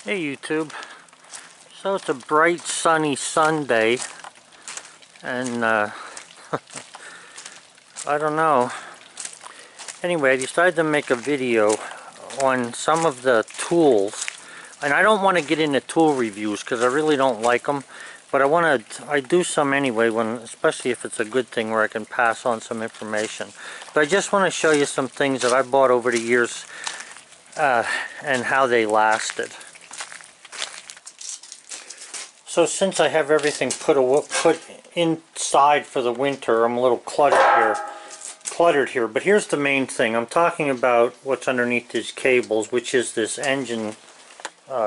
Hey YouTube. So it's a bright sunny Sunday and I don't know. Anyway, I decided to make a video on some of the tools, and I don't want to get into tool reviews because I really don't like them, but I do some anyway, especially if it's a good thing where I can pass on some information. But I just want to show you some things that I bought over the years and how they lasted. So since I have everything put inside for the winter, I'm a little cluttered here. But here's the main thing. I'm talking about what's underneath these cables, which is this engine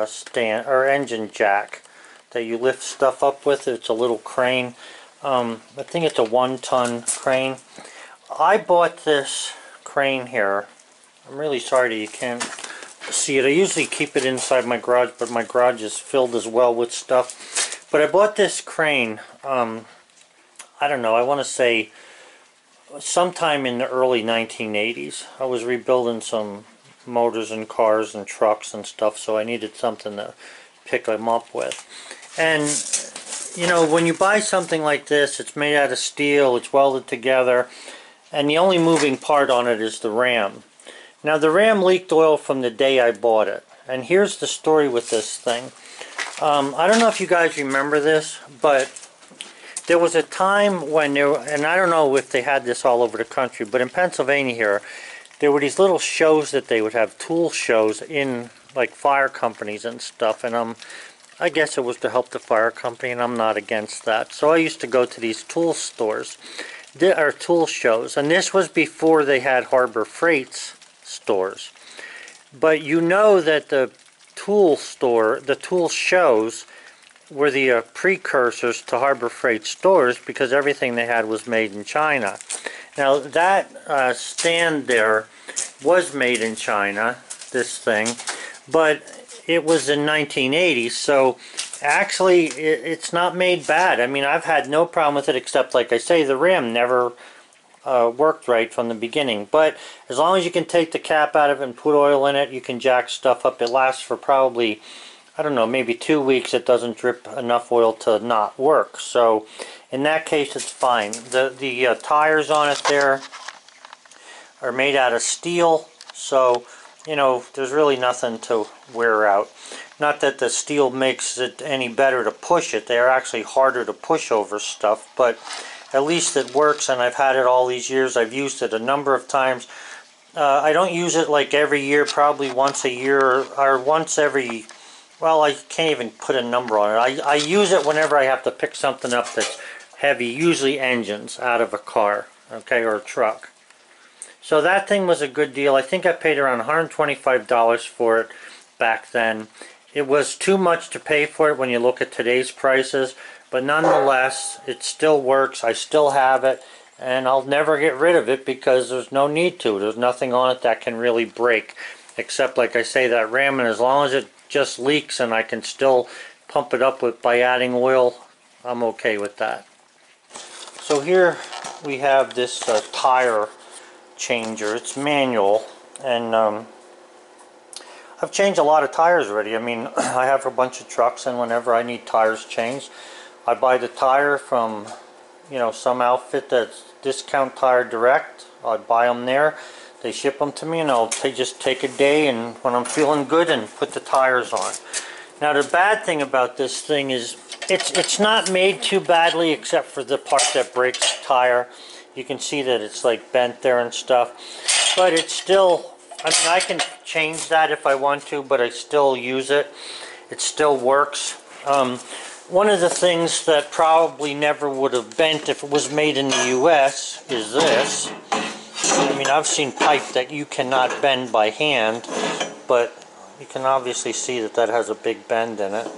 stand or engine jack that you lift stuff up with. It's a little crane. I think it's a 1-ton crane. I bought this crane here. I'm really sorry that you can't see it. I usually keep it inside my garage, but my garage is filled as well with stuff. But I bought this crane, I don't know, I want to say sometime in the early 1980s. I was rebuilding some motors and cars and trucks and stuff, so I needed something to pick them up with. And you know, when you buy something like this, it's made out of steel, it's welded together, and the only moving part on it is the ram. Now the ram leaked oil from the day I bought it, and here's the story with this thing. I don't know if you guys remember this, but there was a time when and I don't know if they had this all over the country, but in Pennsylvania here, there were these little shows that they would have, tool shows in like fire companies and stuff, and I guess it was to help the fire company, and I'm not against that. So I used to go to these tool stores, or tool shows, and this was before they had Harbor Freight's stores. But you know that the tool shows were the precursors to Harbor Freight stores, because everything they had was made in China. Now that stand there was made in China, this thing, but it was in 1980, so actually it's not made bad. I mean, I've had no problem with it, except, like I say, the ram never worked right from the beginning. But as long as you can take the cap out of it and put oil in it, you can jack stuff up. It lasts for probably, I don't know, maybe 2 weeks. It doesn't drip enough oil to not work. So in that case, it's fine. The tires on it there are made out of steel, so you know, there's really nothing to wear out. Not that the steel makes it any better to push it. They are actually harder to push over stuff, but at least it works, and I've had it all these years. I've used it a number of times. I don't use it like every year, probably once a year, or once every, well, I can't even put a number on it. I use it whenever I have to pick something up that's heavy, usually engines, out of a car, okay, or a truck. So that thing was a good deal. I think I paid around $125 for it back then. It was too much to pay for it when you look at today's prices, but nonetheless, it still works. I still have it, and I'll never get rid of it because there's no need to. There's nothing on it that can really break, except, like I say, that ram, and as long as it just leaks and I can still pump it up by adding oil, I'm okay with that. So here we have this tire changer. It's manual, and I've changed a lot of tires already. I mean, I have a bunch of trucks, and whenever I need tires changed, I buy the tire from, you know, some outfit that's Discount Tire Direct. I buy them there. They ship them to me, and I'll just take a day, and when I'm feeling good, and put the tires on. Now the bad thing about this thing is it's not made too badly, except for the part that breaks the tire. You can see that it's like bent there and stuff, but it's still, I mean, I can change that if I want to, but I still use it. It still works. One of the things that probably never would have bent if it was made in the US is this. I mean, I've seen pipe that you cannot bend by hand, but you can obviously see that that has a big bend in it.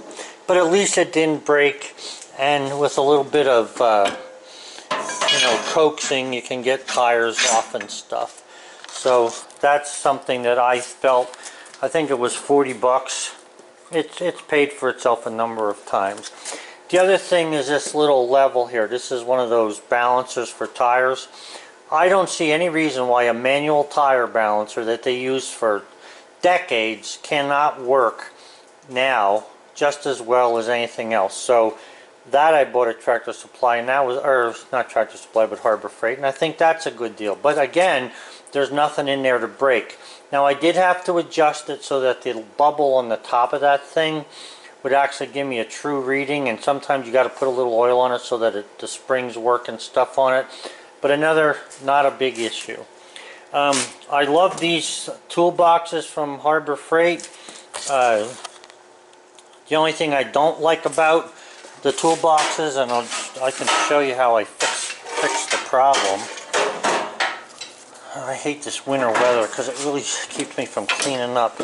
But at least it didn't break, and with a little bit of you know, coaxing, you can get tires off and stuff. So that's something that I felt, I think it was 40 bucks. It's paid for itself a number of times. The other thing is this little level here. This is one of those balancers for tires. I don't see any reason why a manual tire balancer that they use for decades cannot work now just as well as anything else. So that I bought at Tractor Supply, and that was, or not Tractor Supply, but Harbor Freight, and I think that's a good deal. But again, there's nothing in there to break. Now I did have to adjust it so that the bubble on the top of that thing would actually give me a true reading, and sometimes you got to put a little oil on it so that the springs work and stuff on it. But another, not a big issue. I love these toolboxes from Harbor Freight. The only thing I don't like about the toolboxes, and I can show you how I fix the problem. I hate this winter weather because it really keeps me from cleaning up.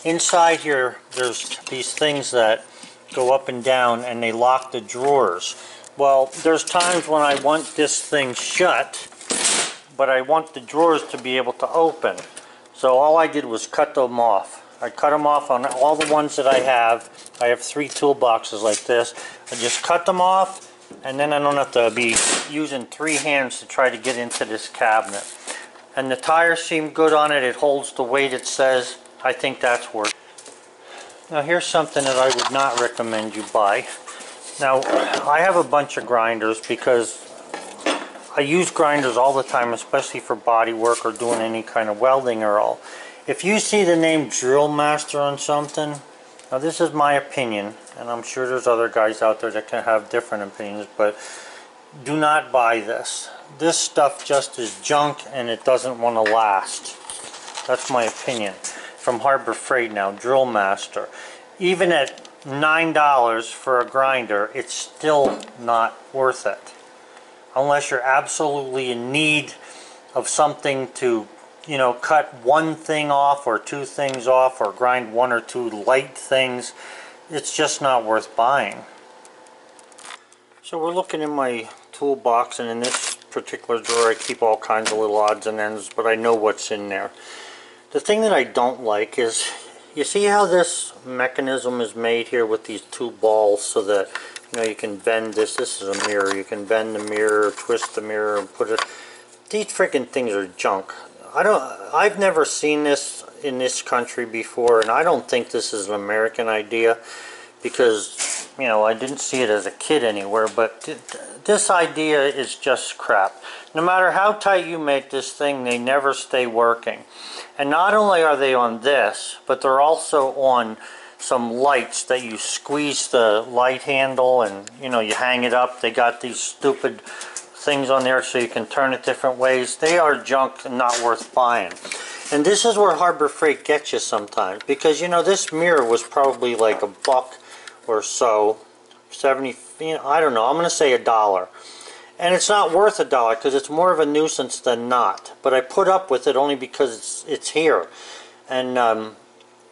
Inside here, there's these things that go up and down, and they lock the drawers. Well, there's times when I want this thing shut, but I want the drawers to be able to open. So all I did was cut them off. I cut them off on all the ones that I have. I have 3 toolboxes like this. I just cut them off, and then I don't have to be using 3 hands to try to get into this cabinet. And the tires seem good on it. It holds the weight it says. I think that's worth it. Now here's something that I would not recommend you buy. Now I have a bunch of grinders because I use grinders all the time, especially for body work or doing any kind of welding or all. If you see the name Drill Master on something, now this is my opinion, and I'm sure there's other guys out there that can have different opinions, but do not buy this. This stuff just is junk and it doesn't want to last. That's my opinion. From Harbor Freight now, Drill Master. Even at $9 for a grinder, it's still not worth it. Unless you're absolutely in need of something to, you know, cut one thing off or 2 things off or grind 1 or 2 light things, it's just not worth buying. So we're looking in my toolbox, and in this particular drawer I keep all kinds of little odds and ends, but I know what's in there. The thing that I don't like is, you see how this mechanism is made here with these 2 balls so that, you know, you can bend this. This is a mirror. You can bend the mirror, twist the mirror, and put it. These freaking things are junk. I've never seen this in this country before, and I don't think this is an American idea because, you know, I didn't see it as a kid anywhere, but this idea is just crap. No matter how tight you make this thing, they never stay working. And not only are they on this, but they're also on some lights that you squeeze the light handle and, you know, you hang it up. They got these stupid things on there so you can turn it different ways. They are junk and not worth buying. And this is where Harbor Freight gets you sometimes, because, you know, this mirror was probably like $1 or so, 70, you know, I don't know, I'm going to say $1. And it's not worth $1 because it's more of a nuisance than not. But I put up with it only because it's here. And,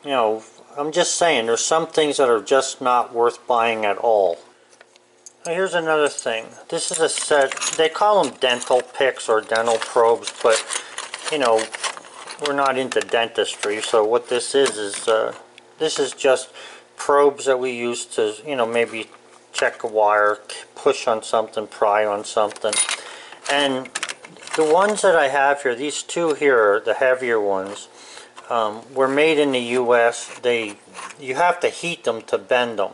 you know, I'm just saying, there's some things that are just not worth buying at all. Now here's another thing. This is a set, they call them dental picks or dental probes, but, you know, we're not into dentistry, so what this is this is just probes that we use to, you know, maybe check a wire, push on something, pry on something. And the ones that I have here, these 2 here, the heavier ones, were made in the U.S. You have to heat them to bend them.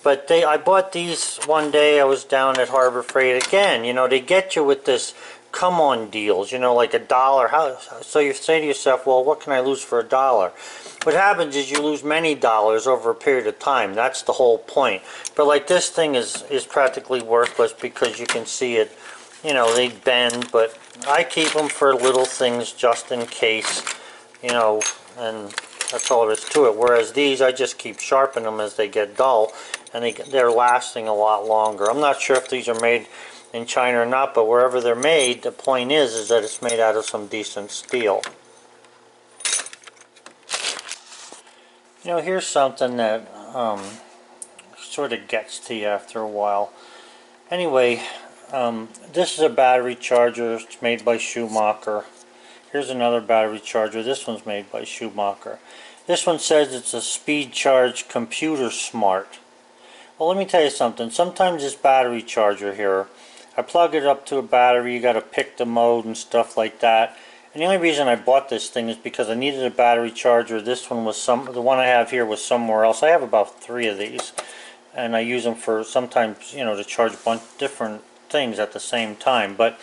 But I bought these one day. I was down at Harbor Freight again. You know, they get you with this come-on deals, you know, like $1. So you say to yourself, well, what can I lose for $1? What happens is you lose many dollars over a period of time. That's the whole point. But like this thing is practically worthless because you can see it, you know, they bend, but I keep them for little things just in case, you know, and that's all there is to it. Whereas these, I just keep sharpening them as they get dull, and they're lasting a lot longer. I'm not sure if these are made in China or not, but wherever they're made, the point is that it's made out of some decent steel. You know, here's something that sort of gets to you after a while. Anyway, this is a battery charger. It's made by Schumacher. Here's another battery charger. This one's made by Schumacher. This one says it's a Speed Charge Computer Smart. Well, let me tell you something. Sometimes this battery charger here, I plug it up to a battery, you got to pick the mode and stuff like that, And the only reason I bought this thing is because I needed a battery charger. This one was the one I have here was somewhere else. I have about 3 of these, and I use them for sometimes, you know, to charge a bunch of different things at the same time. But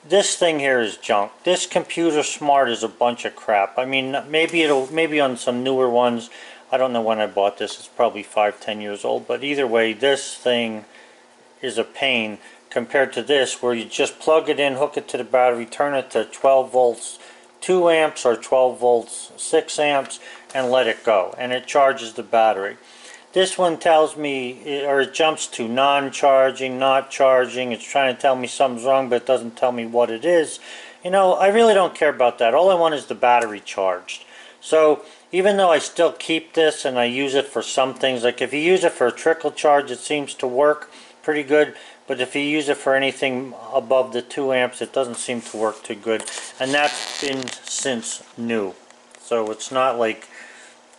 this thing here is junk. This Computer Smart is a bunch of crap. I mean, maybe on some newer ones. I don't know when I bought this. It's probably 5-10 years old. But either way, this thing is a pain compared to this, where you just plug it in, hook it to the battery, turn it to 12 volts 2 amps or 12 volts 6 amps, and let it go, and it charges the battery. This one tells me, or it jumps to non-charging, not charging. It's trying to tell me something's wrong, but it doesn't tell me what it is. You know, I really don't care about that. All I want is the battery charged. So even though I still keep this and I use it for some things, like if you use it for a trickle charge, it seems to work pretty good. But if you use it for anything above the 2 amps, it doesn't seem to work too good. And that's been since new. So it's not like,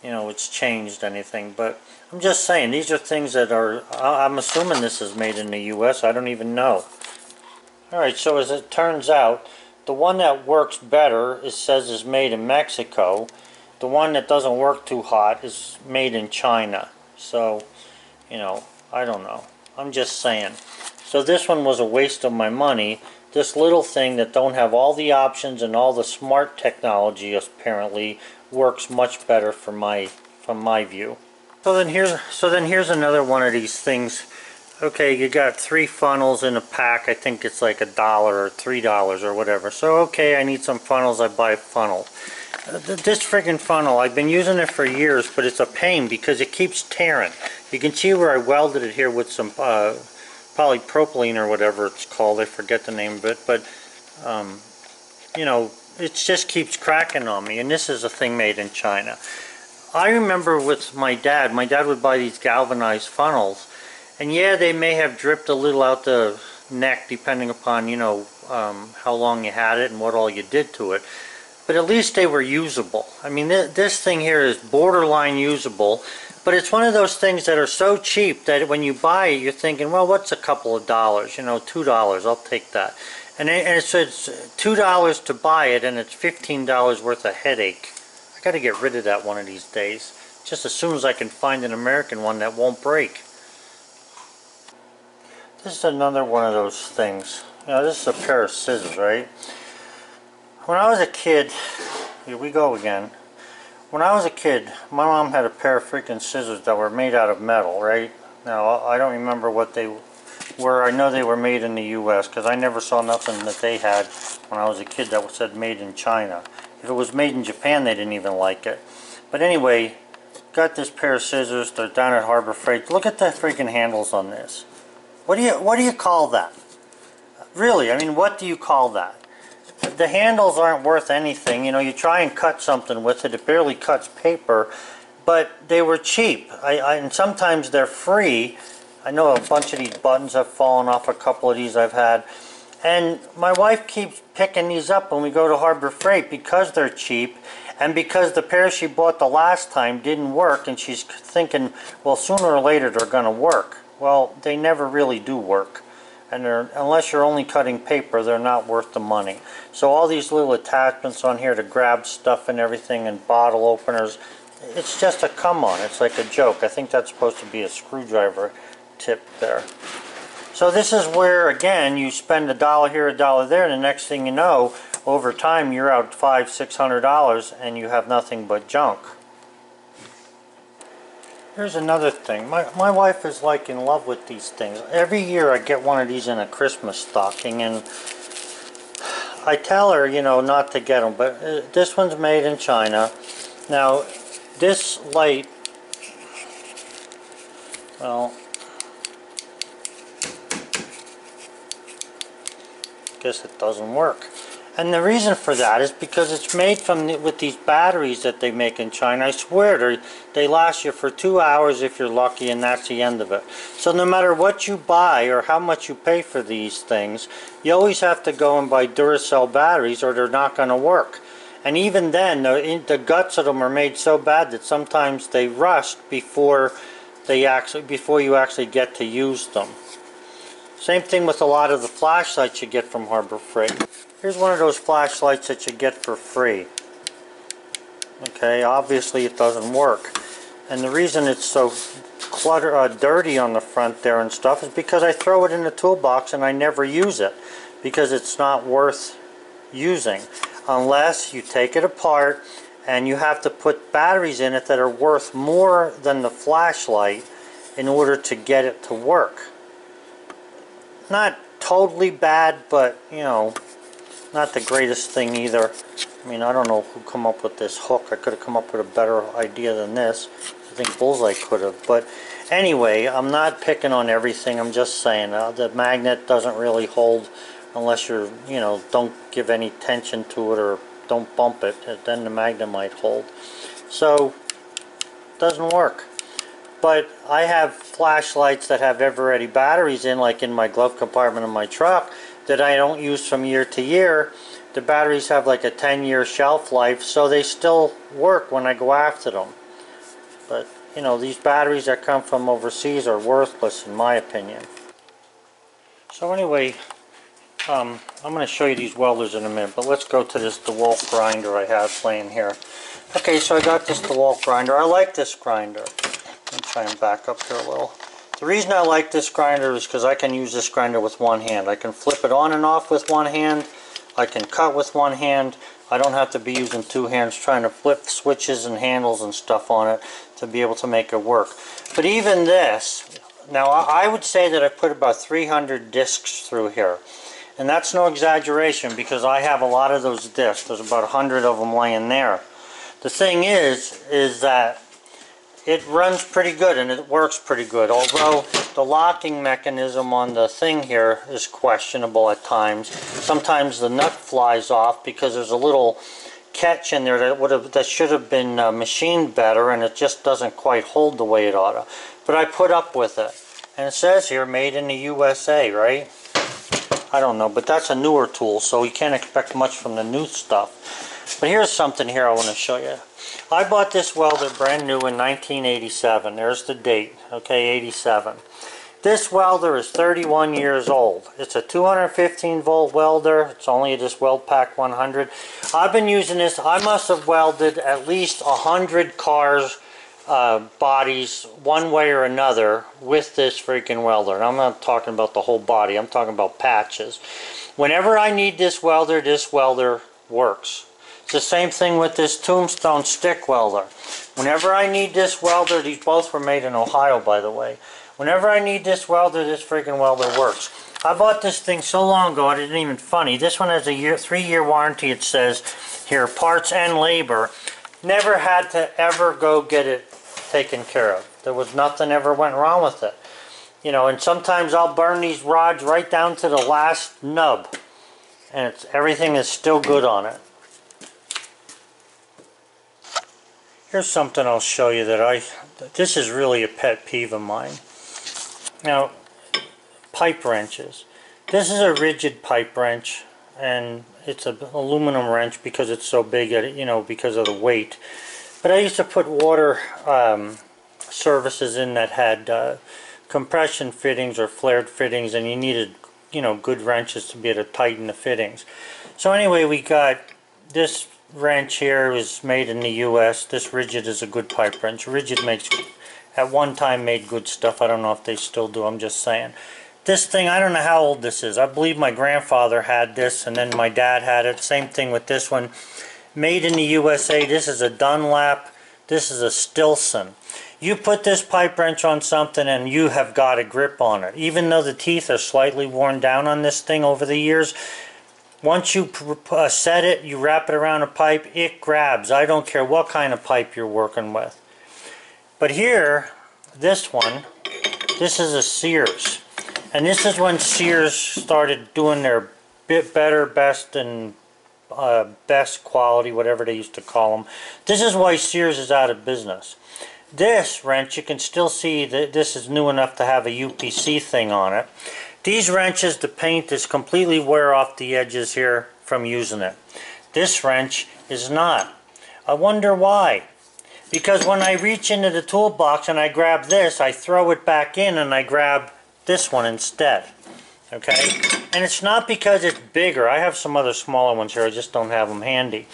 you know, it's changed anything. But I'm just saying, these are things that are, I'm assuming this is made in the US. I don't even know. Alright, so as it turns out, the one that works better, it says is made in Mexico. The one that doesn't work too hot is made in China. So, you know, I don't know. I'm just saying. So this one was a waste of my money. This little thing that don't have all the options and all the smart technology apparently works much better from my view. So then here's another one of these things. Okay, you got 3 funnels in a pack. I think it's like $1 or $3 or whatever. So okay, I need some funnels. I buy a funnel. This friggin' funnel, I've been using it for years, but it's a pain because it keeps tearing. You can see where I welded it here with some polypropylene or whatever it's called. I forget the name of it, but you know, it just keeps cracking on me. And this is a thing made in China. I remember with my dad would buy these galvanized funnels, and yeah, they may have dripped a little out the neck depending upon, you know, how long you had it and what all you did to it. But at least they were usable. I mean, this thing here is borderline usable, but it's one of those things that are so cheap that when you buy it, you're thinking, well, what's a couple of dollars? You know, $2, I'll take that. And it's $2 to buy it, and it's $15 worth of headache. I got to get rid of that one of these days, just as soon as I can find an American one that won't break. This is another one of those things. You know, this is a pair of scissors, right? When I was a kid, here we go again. When I was a kid, my mom had a pair of freaking scissors that were made out of metal, right? Now, I don't remember what they were. I know they were made in the US because I never saw nothing that they had when I was a kid that said made in China. If it was made in Japan, they didn't even like it. But anyway, got this pair of scissors. They're down at Harbor Freight. Look at the freaking handles on this. What do you call that? Really, I mean, what do you call that? The handles aren't worth anything. You know, you try and cut something with it, it barely cuts paper, but they were cheap. And sometimes they're free. I know a bunch of these buttons have fallen off, a couple of these I've had. And my wife keeps picking these up when we go to Harbor Freight because they're cheap and because the pair she bought the last time didn't work, and she's thinking, well, sooner or later they're going to work. Well, they never really do work. And unless you're only cutting paper, they're not worth the money. So all these little attachments on here to grab stuff and everything, and bottle openers, it's just a come on. It's like a joke. I think that's supposed to be a screwdriver tip there. So this is where, again, you spend $1 here, $1 there, and the next thing you know, over time you're out $500–600 and you have nothing but junk. Here's another thing. My wife is like in love with these things. Every year I get one of these in a Christmas stocking, and I tell her, you know, not to get them, but this one's made in China. Now, this light, well, I guess it doesn't work. And the reason for that is because it's made with these batteries that they make in China. I swear they last you for 2 hours if you're lucky, and that's the end of it. So no matter what you buy or how much you pay for these things, you always have to go and buy Duracell batteries or they're not going to work. And even then, the guts of them are made so bad that sometimes they rust before you actually get to use them. Same thing with a lot of the flashlights you get from Harbor Freight. Here's one of those flashlights that you get for free. Okay, obviously it doesn't work. And the reason it's so dirty on the front there and stuff is because I throw it in the toolbox and I never use it. Because it's not worth using. Unless you take it apart and you have to put batteries in it that are worth more than the flashlight in order to get it to work. Not totally bad, but you know, not the greatest thing either. I mean, I don't know who come up with this hook. I could have come up with a better idea than this. I think Bullseye could have. But anyway, I'm not picking on everything. I'm just saying the magnet doesn't really hold unless you're, you know, don't give any tension to it or don't bump it. Then the magnet might hold. So, it doesn't work. But I have flashlights that have ever-ready batteries in, like in my glove compartment of my truck, that I don't use from year to year. The batteries have like a 10-year shelf life, so they still work when I go after them. But, you know, these batteries that come from overseas are worthless in my opinion. So anyway, I'm going to show you these welders in a minute, but let's go to this DeWalt grinder I have laying here. Okay, so I got this DeWalt grinder. I like this grinder. Let me try and back up here a little. The reason I like this grinder is because I can use this grinder with one hand. I can flip it on and off with one hand. I can cut with one hand. I don't have to be using two hands trying to flip switches and handles and stuff on it to be able to make it work. But even this, now I would say that I put about 300 discs through here. And that's no exaggeration because I have a lot of those discs. There's about 100 of them laying there. The thing is that it runs pretty good and it works pretty good, although the locking mechanism on the thing here is questionable at times. Sometimes the nut flies off because there's a little catch in there that should have been machined better, and it just doesn't quite hold the way it ought to. But I put up with it. And it says here, made in the USA, right? I don't know, but that's a newer tool, so you can't expect much from the new stuff. But here's something here I want to show you. I bought this welder brand new in 1987. There's the date, okay, 87. This welder is 31 years old. It's a 215 volt welder. It's only this WeldPack 100. I've been using this. I must have welded at least 100 cars bodies one way or another with this freaking welder. And I'm not talking about the whole body. I'm talking about patches. Whenever I need this welder works. It's the same thing with this Tombstone stick welder. Whenever I need this welder, these both were made in Ohio, by the way. Whenever I need this welder, this freaking welder works. I bought this thing so long ago, it isn't even funny. This one has a 3-year warranty, it says here, parts and labor. Never had to ever go get it taken care of. There was nothing ever went wrong with it. You know, and sometimes I'll burn these rods right down to the last nub. And everything is still good on it. Here's something I'll show you that this is really a pet peeve of mine. Now, pipe wrenches. This is a rigid pipe wrench, and it's an aluminum wrench because it's so big, you know, because of the weight. But I used to put water services in that had compression fittings or flared fittings, and you needed, you know, good wrenches to be able to tighten the fittings. So anyway, we got this wrench here is made in the US. This Rigid is a good pipe wrench. Rigid makes, at one time, made good stuff. I don't know if they still do, I'm just saying. This thing, I don't know how old this is. I believe my grandfather had this, and then my dad had it. Same thing with this one. Made in the USA. This is a Dunlap. This is a Stilson. You put this pipe wrench on something and you have got a grip on it. Even though the teeth are slightly worn down on this thing over the years, once you set it, you wrap it around a pipe, it grabs. I don't care what kind of pipe you're working with. But here, this one, this is a Sears. And this is when Sears started doing their better, best, and best quality, whatever they used to call them. This is why Sears is out of business. This wrench, you can still see that this is new enough to have a UPC thing on it. These wrenches, the paint is completely wear off the edges here from using it. This wrench is not. I wonder why. Because when I reach into the toolbox and I grab this, I throw it back in and I grab this one instead. Okay? And it's not because it's bigger. I have some other smaller ones here. I just don't have them handy.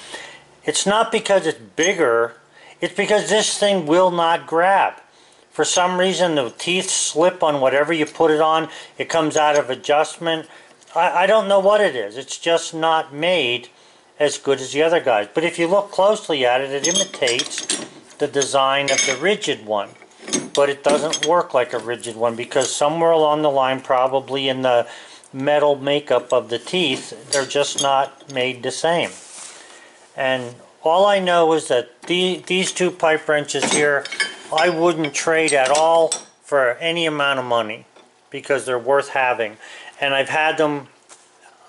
It's not because it's bigger. It's because this thing will not grab. For some reason, the teeth slip on whatever you put it on. It comes out of adjustment. I don't know what it is. It's just not made as good as the other guys. But if you look closely at it, it imitates the design of the rigid one. But it doesn't work like a rigid one because somewhere along the line, probably in the metal makeup of the teeth, they're just not made the same. And all I know is that these two pipe wrenches here, I wouldn't trade at all for any amount of money because they're worth having. And I've had them,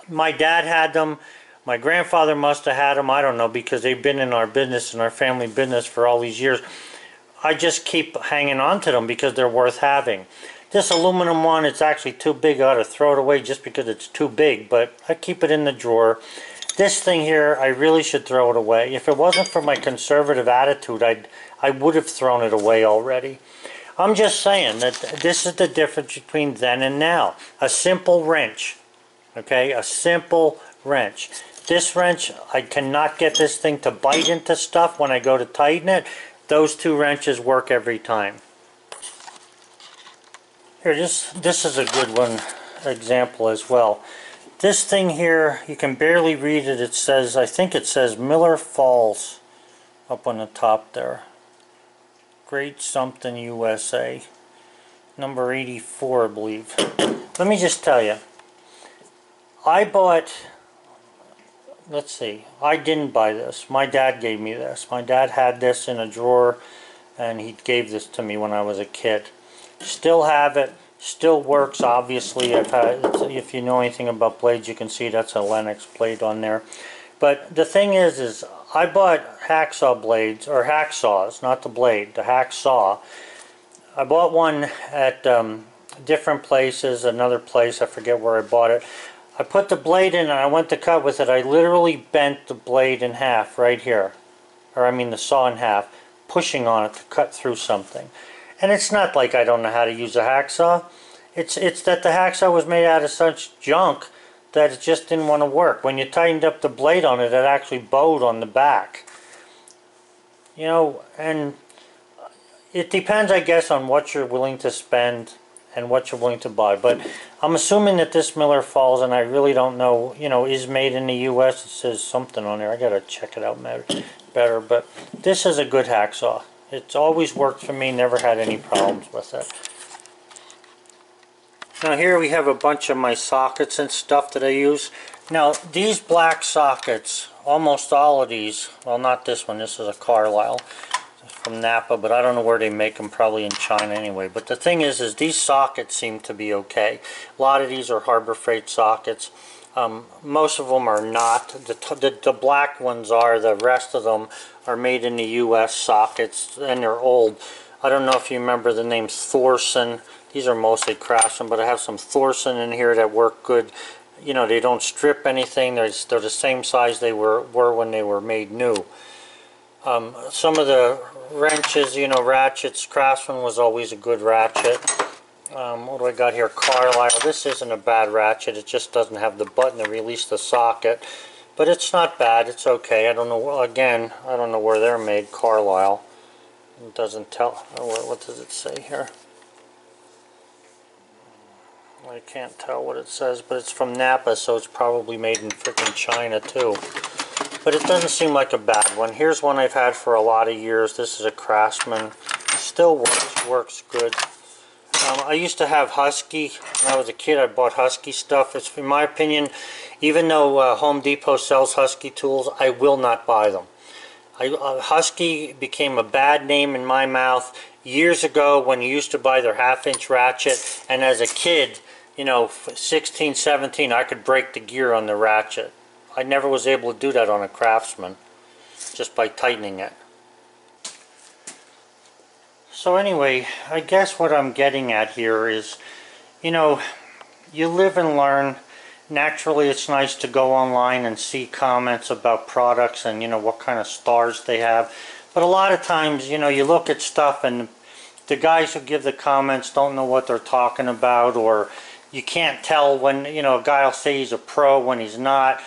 my dad had them, my grandfather must have had them, I don't know, because they've been in our business, in our family business for all these years. I just keep hanging on to them because they're worth having. This aluminum one, it's actually too big. I ought to throw it away just because it's too big, but I keep it in the drawer. This thing here, I really should throw it away. If it wasn't for my conservative attitude, I would have thrown it away already. I'm just saying that this is the difference between then and now. A simple wrench, okay? A simple wrench. This wrench, I cannot get this thing to bite into stuff when I go to tighten it. Those two wrenches work every time. Here, this is a good one example as well. This thing here, you can barely read it. It says, I think it says Miller Falls up on the top there. Great something USA. Number 84, I believe. Let me just tell you. I bought, let's see, I didn't buy this. My dad gave me this. My dad had this in a drawer and he gave this to me when I was a kid. Still have it. Still works, obviously. I've had, if you know anything about blades, you can see that's a Lennox blade on there. But the thing is I bought hacksaw blades, or hacksaws, not the blade, the hacksaw. I bought one at different places, another place, I forget where I bought it. I put the blade in and I went to cut with it. I literally bent the blade in half right here. Or I mean the saw in half, pushing on it to cut through something. And it's not like I don't know how to use a hacksaw. It's that the hacksaw was made out of such junk that it just didn't want to work. When you tightened up the blade on it, it actually bowed on the back. You know, and it depends, I guess, on what you're willing to spend and what you're willing to buy. But I'm assuming that this Miller Falls, and I really don't know, you know, is made in the U.S. It says something on there. I got to check it out better. But this is a good hacksaw. It's always worked for me, never had any problems with it. Now here we have a bunch of my sockets and stuff that I use. Now these black sockets, almost all of these, well not this one, this is a Carlisle from Napa, but I don't know where they make them, probably in China anyway. But the thing is these sockets seem to be okay. A lot of these are Harbor Freight sockets. Most of them are not. The black ones are. The rest of them are made in the U.S. sockets, and they're old. I don't know if you remember the name Thorson. These are mostly Craftsman, but I have some Thorson in here that work good. You know, they don't strip anything. They're the same size they were when they were made new. Some of the wrenches, you know, ratchets. Craftsman was always a good ratchet. What do I got here? Carlisle. This isn't a bad ratchet. It just doesn't have the button to release the socket. But it's not bad. It's okay. I don't know, again, I don't know where they're made. Carlisle. It doesn't tell. What does it say here? I can't tell what it says, but it's from Napa, so it's probably made in freaking China too. But it doesn't seem like a bad one. Here's one I've had for a lot of years. This is a Craftsman. Still works good. I used to have Husky. When I was a kid, I bought Husky stuff. It's, in my opinion, even though Home Depot sells Husky tools, I will not buy them. Husky became a bad name in my mouth years ago when you used to buy their half-inch ratchet, and as a kid, you know, 16, 17, I could break the gear on the ratchet. I never was able to do that on a Craftsman, just by tightening it. So anyway, I guess what I'm getting at here is, you know, you live and learn. Naturally, it's nice to go online and see comments about products and, you know, what kind of stars they have. But a lot of times, you know, you look at stuff and the guys who give the comments don't know what they're talking about, or you can't tell when, you know, a guy will say he's a pro when he's not,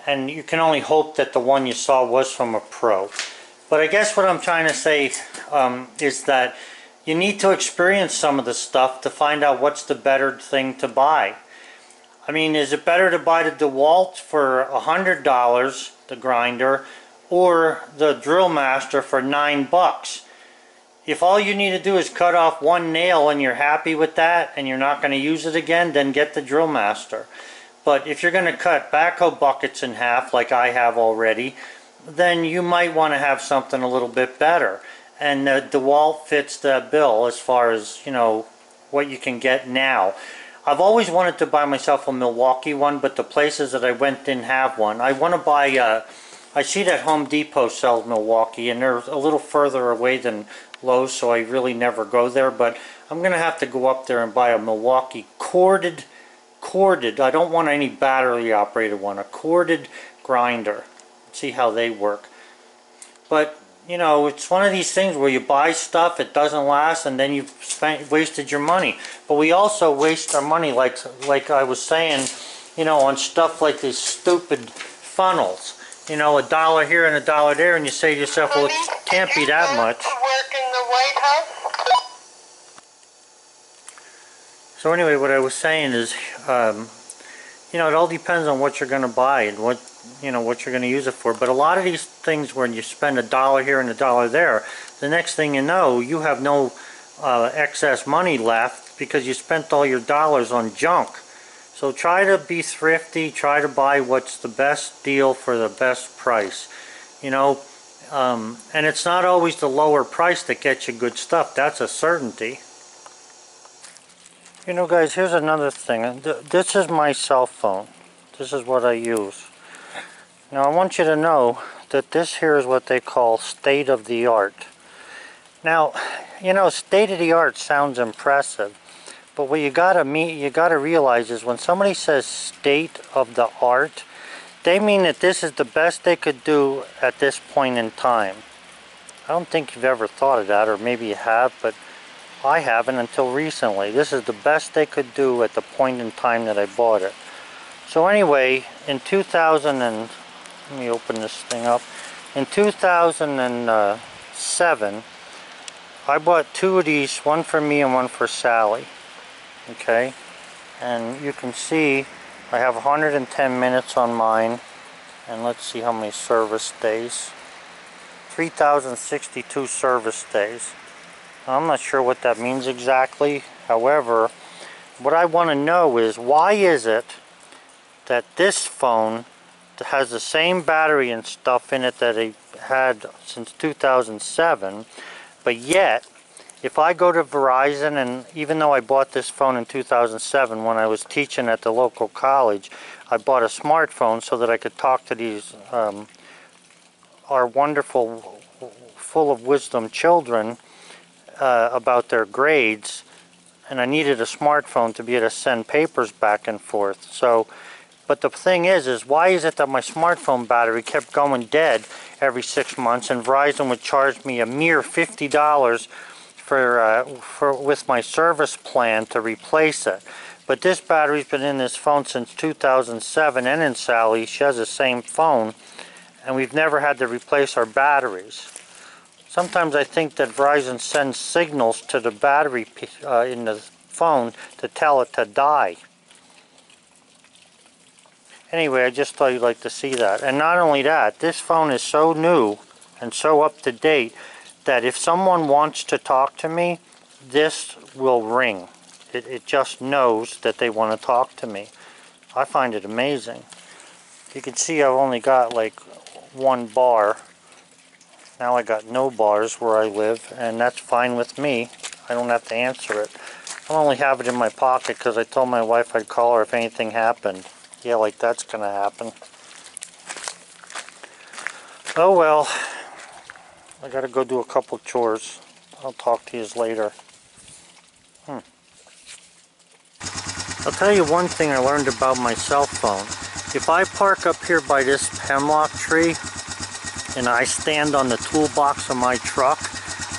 and you can only hope that the one you saw was from a pro. But I guess what I'm trying to say is that you need to experience some of the stuff to find out what's the better thing to buy. I mean, is it better to buy the DeWalt for $100, the grinder, or the Drill Master for $9? If all you need to do is cut off one nail and you're happy with that and you're not going to use it again, then get the Drill Master. But if you're going to cut backhoe buckets in half like I have already, then you might want to have something a little bit better. And the DeWalt fits the bill as far as, you know, what you can get now. I've always wanted to buy myself a Milwaukee one, but the places that I went didn't have one. I want to buy, I see that Home Depot sells Milwaukee, and they're a little further away than Lowe's, so I really never go there. But I'm going to have to go up there and buy a Milwaukee corded, I don't want any battery operated one, a corded grinder. See how they work. But you know, it's one of these things where you buy stuff, it doesn't last, and then you've wasted your money. But we also waste our money, like I was saying, you know, on stuff like these stupid funnels. You know, $1 here and $1 there, and you say to yourself, well, it can't be that much. Work in the White House? So anyway, what I was saying is, you know, it all depends on what you're going to buy and what you're going to use it for. But a lot of these things, when you spend $1 here and $1 there, the next thing you know, you have no excess money left because you spent all your dollars on junk. So try to be thrifty, try to buy what's the best deal for the best price. You know, and it's not always the lower price that gets you good stuff. That's a certainty. You know, guys, here's another thing. This is my cell phone. This is what I use. Now, I want you to know that this here is what they call state-of-the-art. Now, you know, state-of-the-art sounds impressive, but what you gotta realize is when somebody says state-of-the-art, they mean that this is the best they could do at this point in time. I don't think you've ever thought of that, or maybe you have, but I haven't until recently. This is the best they could do at the point in time that I bought it. So anyway, in 2000 and let me open this thing up. In 2007, I bought 2 of these, one for me and one for Sally. Okay, and you can see I have 110 minutes on mine, and let's see how many service days. 3,062 service days. I'm not sure what that means exactly. However, what I want to know is, why is it that this phone has the same battery and stuff in it that I had since 2007, but yet if I go to Verizon, and even though I bought this phone in 2007 when I was teaching at the local college, I bought a smartphone so that I could talk to these our wonderful, full of wisdom children about their grades, and I needed a smartphone to be able to send papers back and forth. So, but the thing is why is it that my smartphone battery kept going dead every 6 months, and Verizon would charge me a mere $50 with my service plan to replace it? But this battery's been in this phone since 2007, and in Sally, she has the same phone, and we've never had to replace our batteries. Sometimes I think that Verizon sends signals to the battery in the phone to tell it to die. Anyway, I just thought you'd like to see that. And not only that, this phone is so new and so up to date that if someone wants to talk to me, this will ring. It just knows that they want to talk to me. I find it amazing. You can see I've only got like 1 bar. Now I got no bars where I live, and that's fine with me. I don't have to answer it. I only have it in my pocket because I told my wife I'd call her if anything happened. Yeah, like that's gonna happen. Oh well, I gotta go do a couple chores. I'll talk to you later. I'll tell you one thing I learned about my cell phone. If I park up here by this hemlock tree and I stand on the toolbox of my truck,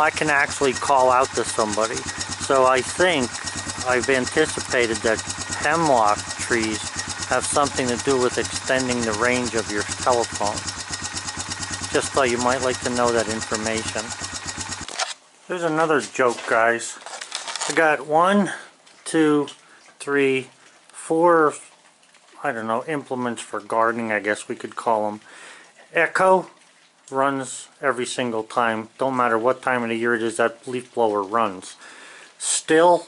I can actually call out to somebody. So I think I've anticipated that hemlock trees have something to do with extending the range of your telephone. Just thought you might like to know that information. Here's another joke, guys. I got 1, 2, 3, 4, I don't know, implements for gardening, I guess we could call them. Echo runs every single time. Don't matter what time of the year it is, that leaf blower runs. Still,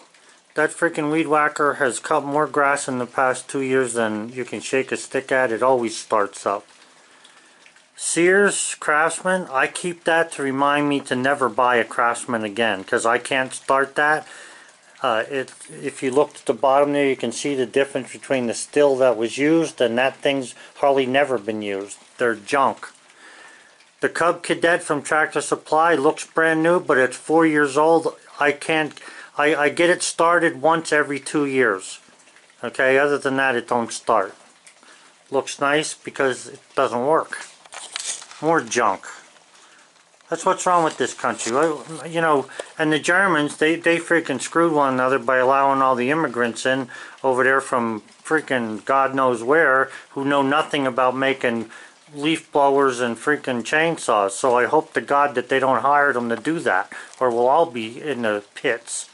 that freaking weed whacker has cut more grass in the past 2 years than you can shake a stick at. It always starts up. Sears Craftsman, I keep that to remind me to never buy a Craftsman again, because I can't start that. If you look at the bottom there, you can see the difference between the still that was used and that thing's hardly never been used. They're junk. The Cub Cadet from Tractor Supply looks brand new, but it's 4 years old. I get it started once every 2 years. Okay, other than that, it don't start. Looks nice because it doesn't work. More junk. That's what's wrong with this country. You know, and the Germans, they freaking screwed one another by allowing all the immigrants in over there from freaking God knows where, who know nothing about making leaf blowers and freaking chainsaws. So I hope to God that they don't hire them to do that, or we'll all be in the pits.